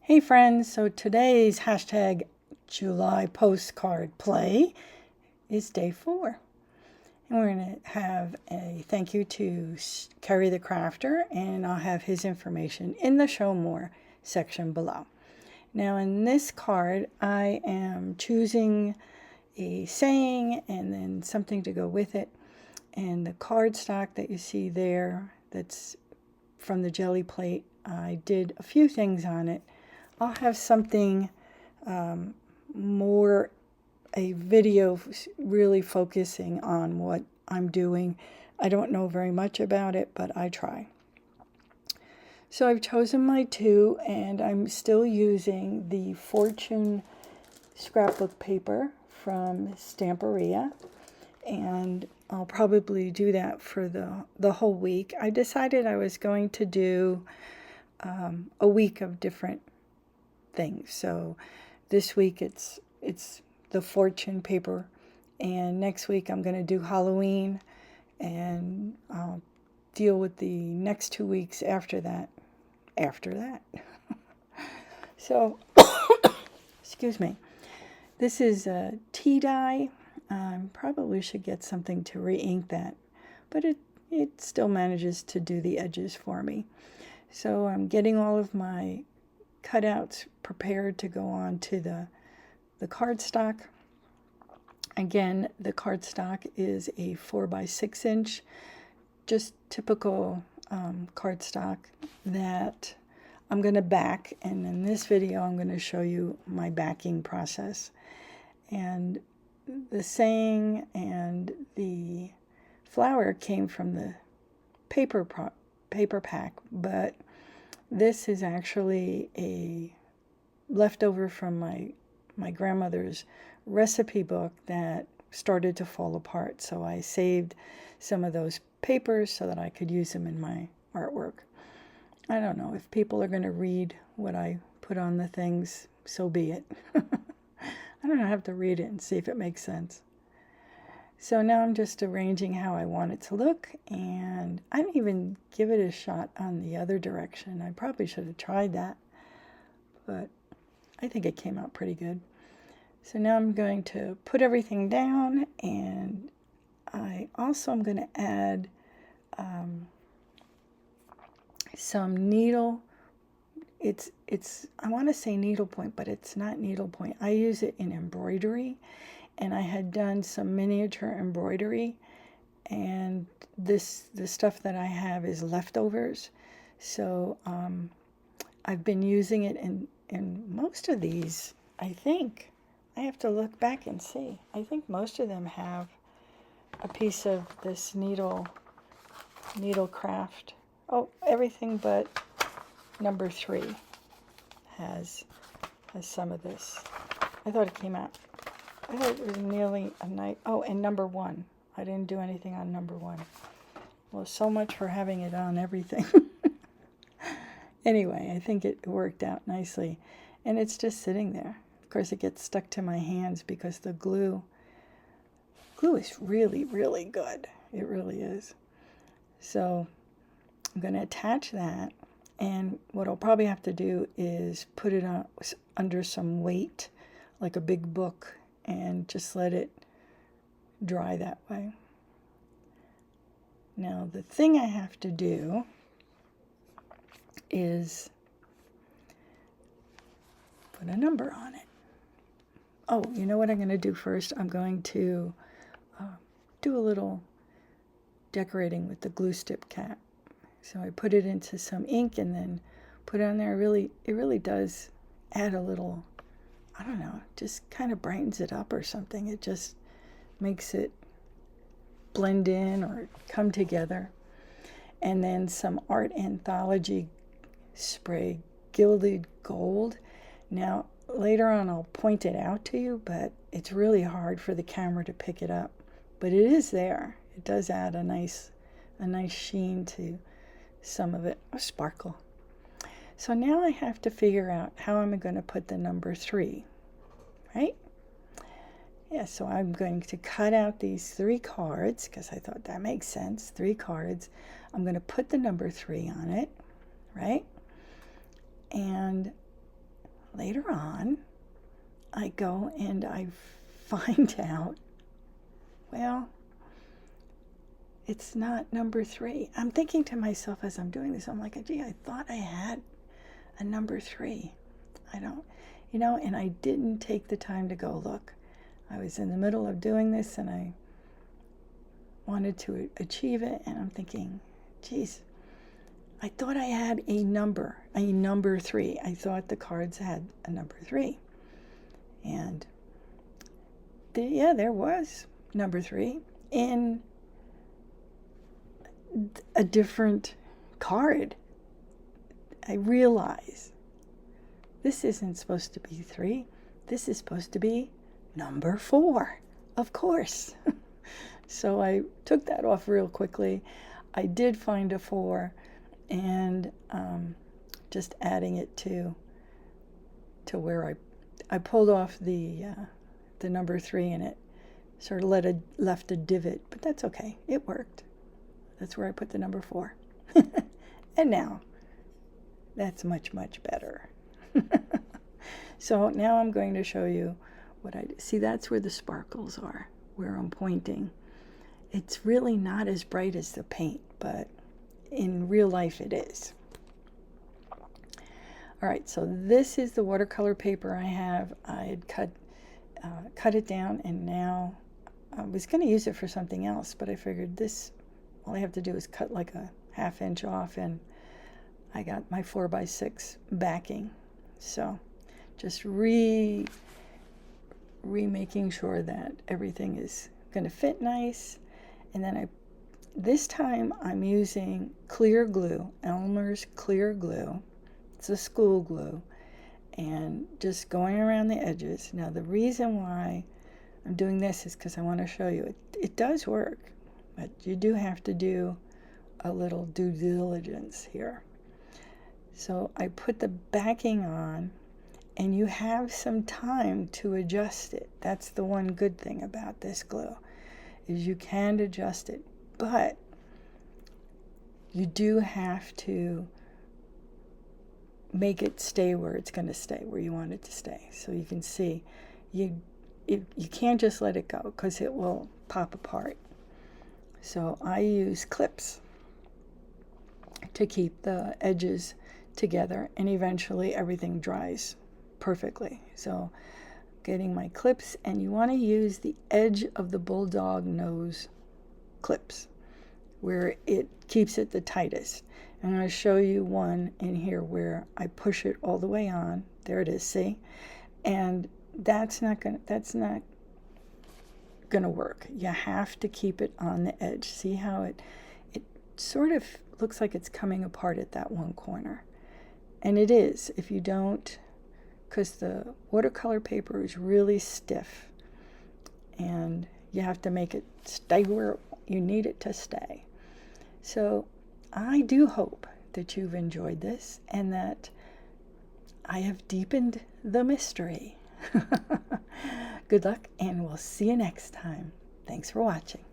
Hey friends, so today's hashtag July postcard play is day 4. And we're going to have a thank you to Ceri the Crafter, and I'll have his information in the Show More section below. Now in this card, I am choosing a saying and then something to go with it. And the cardstock that you see there, that's from the jelly plate, I did a few things on it. I'll have something more, a video really focusing on what I'm doing. I don't know very much about it, but I try. So I've chosen my 2, and I'm still using the Fortune scrapbook paper from Stamperia, and I'll probably do that for the whole week. I decided I was going to do a week of different things. So this week it's the Fortune paper, and next week I'm going to do Halloween, and I'll deal with the next 2 weeks after that. So excuse me. This is a tea dye. Probably should get something to re-ink that, but it still manages to do the edges for me. So I'm getting all of my cutouts prepared to go on to the cardstock. Again, the cardstock is a 4x6 inch, just typical cardstock that I'm going to back, and in this video I'm going to show you my backing process. And the saying and the flower came from the paper pack, but this is actually a leftover from my grandmother's recipe book that started to fall apart. So I saved some of those papers so that I could use them in my artwork. I don't know, if people are going to read what I put on the things, so be it. I don't know, I have to read it and see if it makes sense. So now I'm just arranging how I want it to look, and I didn't even give it a shot on the other direction. I probably should have tried that, but I think it came out pretty good. So now I'm going to put everything down, and I also am going to add some needle. It's I want to say needlepoint, but it's not needlepoint. I use it in embroidery, and I had done some miniature embroidery, and the stuff that I have is leftovers. So I've been using it in most of these. I think I have to look back and see. I think most of them have a piece of this needle craft. Oh, everything but number 3 has some of this. I thought it came out. I thought it was nearly a night. Oh, and number 1. I didn't do anything on number 1. Well, so much for having it on everything. Anyway, I think it worked out nicely. And it's just sitting there. Of course, it gets stuck to my hands because the glue is really, really good. It really is. So I'm going to attach that. And what I'll probably have to do is put it on under some weight, like a big book, and just let it dry that way. Now, the thing I have to do is put a number on it. Oh, you know what I'm going to do first? I'm going to do a little decorating with the glue stick cap. So I put it into some ink and then put it on there. It really does add a little, I don't know, just kind of brightens it up or something. It just makes it blend in or come together. And then some Art Anthology spray, Gilded Gold. Now, later on I'll point it out to you, but it's really hard for the camera to pick it up. But it is there. It does add a nice sheen to some of it, a sparkle. So now I have to figure out how I'm going to put the number 3, right? Yeah, so I'm going to cut out these 3 cards because I thought that makes sense. 3 cards. I'm going to put the number 3 on it, right? And later on, I go and I find out, well, it's not number 3. I'm thinking to myself as I'm doing this, I'm like, gee, I thought I had a number 3. I don't, and I didn't take the time to go look. I was in the middle of doing this and I wanted to achieve it, and I'm thinking, geez, I thought I had a number 3. I thought the cards had a number 3. And there was number 3 in a different card. I realize this isn't supposed to be 3. This is supposed to be number 4, of course. So I took that off real quickly. I did find a 4, and just adding it to where I pulled off the number 3, and it sort of left a divot, but that's okay. It worked. That's where I put the number 4. And now, that's much, much better. So now I'm going to show you what I do. See, that's where the sparkles are, where I'm pointing. It's really not as bright as the paint, but in real life it is. All right, so this is the watercolor paper I have. I had cut it down, and now I was going to use it for something else, but I figured this, all I have to do is cut like a 1/2 inch off, and I got my 4x6 backing. So just remaking sure that everything is going to fit nice. And then this time I'm using clear glue, Elmer's clear glue. It's a school glue, and just going around the edges. Now the reason why I'm doing this is because I want to show you it does work, but you do have to do a little due diligence here. So I put the backing on, and you have some time to adjust it. That's the one good thing about this glue, is you can adjust it, but you do have to make it stay where it's going to stay, where you want it to stay. So you can see, you can't just let it go because it will pop apart. So I use clips to keep the edges together, and eventually everything dries perfectly. So getting my clips, and you want to use the edge of the bulldog nose clips where it keeps it the tightest. I'm going to show you one in here where I push it all the way on. There it is, see? And that's not gonna work. You have to keep it on the edge. See how it sort of looks like it's coming apart at that one corner. And it is, if you don't, because the watercolor paper is really stiff, and you have to make it stay where you need it to stay. So I do hope that you've enjoyed this and that I have deepened the mystery. Good luck, and we'll see you next time. Thanks for watching.